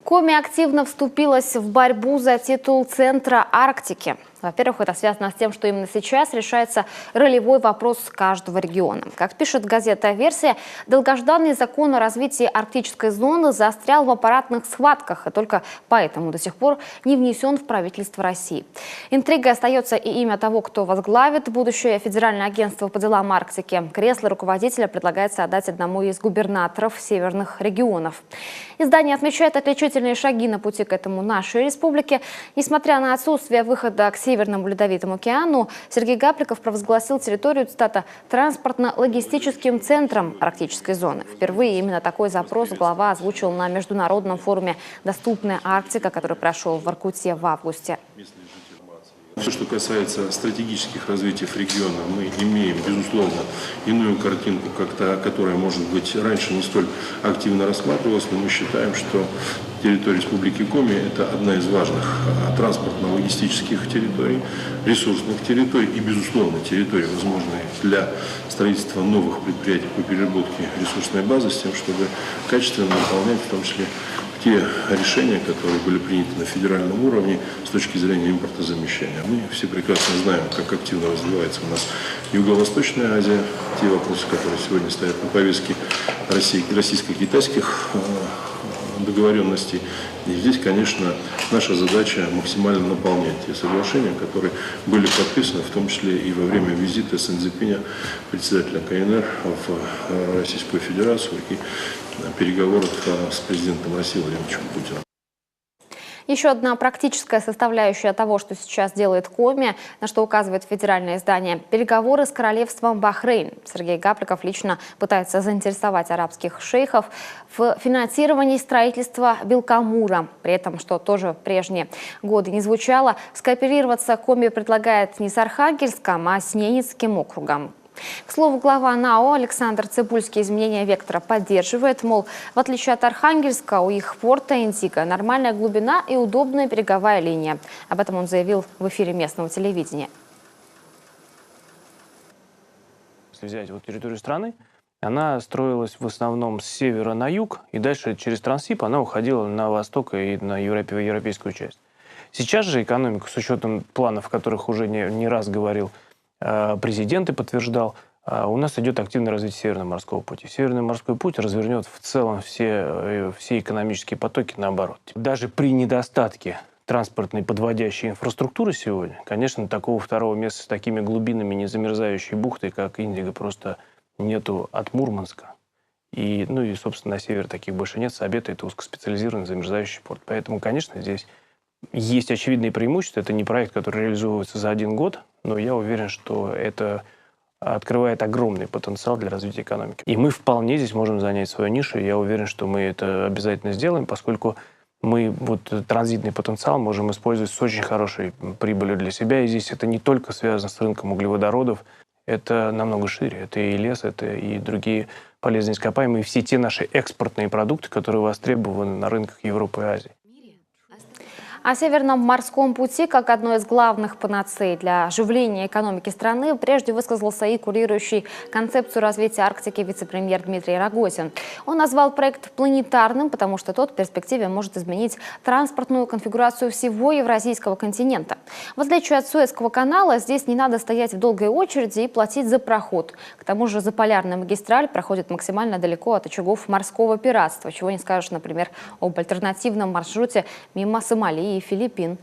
Коми активно вступилась в борьбу за титул центра Арктики. Во-первых, это связано с тем, что именно сейчас решается ролевой вопрос каждого региона. Как пишет газета «Версия», долгожданный закон о развитии арктической зоны застрял в аппаратных схватках и только поэтому до сих пор не внесен в правительство России. Интригой остается и имя того, кто возглавит будущее федеральное агентство по делам Арктики. Кресло руководителя предлагается отдать одному из губернаторов северных регионов. Издание отмечает отличительные шаги на пути к этому нашей республике. Несмотря на отсутствие выхода к Северному Ледовитому океану, Сергей Гапликов провозгласил территорию, цитата, транспортно-логистическим центром арктической зоны. Впервые именно такой запрос глава озвучил на международном форуме «Доступная Арктика», который прошел в Воркуте в августе. Все, что касается стратегических развитий региона, мы имеем, безусловно, иную картинку, которая, может быть, раньше не столь активно рассматривалась, но мы считаем, что территория Республики Коми – это одна из важных транспортно-логистических территорий, ресурсных территорий и, безусловно, территорий, возможной для строительства новых предприятий по переработке ресурсной базы, с тем, чтобы качественно выполнять, в том числе, те решения, которые были приняты на федеральном уровне с точки зрения импортозамещения. Мы все прекрасно знаем, как активно развивается у нас Юго-Восточная Азия, те вопросы, которые сегодня стоят на повестке российско-китайских договоренностей. И здесь, конечно, наша задача максимально наполнять те соглашения, которые были подписаны, в том числе и во время визита Си Цзиньпиня, председателя КНР, в Российскую Федерацию и переговоров с президентом России Владимиром Путиным. Еще одна практическая составляющая того, что сейчас делает Коми, на что указывает федеральное издание – переговоры с королевством Бахрейн. Сергей Гапликов лично пытается заинтересовать арабских шейхов в финансировании строительства Белкамура. При этом, что тоже в прежние годы не звучало, скооперироваться Коми предлагает не с Архангельском, а с Ненецким округом. К слову, глава НАО Александр Цыбульский изменения вектора поддерживает. Мол, в отличие от Архангельска, у их порта Индиго нормальная глубина и удобная береговая линия. Об этом он заявил в эфире местного телевидения. Если взять территорию страны, она строилась в основном с севера на юг, и дальше через Транссиб она уходила на восток и на европейскую часть. Сейчас же экономика, с учетом планов, о которых уже не раз говорил президент и подтверждал, у нас идет активное развитие Северного морского пути. Северный морской путь развернет в целом все экономические потоки наоборот. Даже при недостатке транспортной подводящей инфраструктуры сегодня, конечно, такого второго места с такими глубинами незамерзающей бухты, как Индиго, просто нету от Мурманска. И, собственно, на севере таких больше нет. Сабета – это узкоспециализированный замерзающий порт. Поэтому, конечно, здесь есть очевидные преимущества. Это не проект, который реализовывается за один год, но я уверен, что это открывает огромный потенциал для развития экономики. И мы вполне здесь можем занять свою нишу. Я уверен, что мы это обязательно сделаем, поскольку мы транзитный потенциал можем использовать с очень хорошей прибылью для себя. И здесь это не только связано с рынком углеводородов, это намного шире. Это и лес, это и другие полезные ископаемые, и все те наши экспортные продукты, которые востребованы на рынках Европы и Азии. О Северном морском пути, как одной из главных панацей для оживления экономики страны, прежде высказался и курирующий концепцию развития Арктики вице-премьер Дмитрий Рогозин. Он назвал проект планетарным, потому что тот в перспективе может изменить транспортную конфигурацию всего евразийского континента. В отличие от Суэцкого канала, здесь не надо стоять в долгой очереди и платить за проход. К тому же заполярная магистраль проходит максимально далеко от очагов морского пиратства, чего не скажешь, например, об альтернативном маршруте мимо Сомали и Филиппин.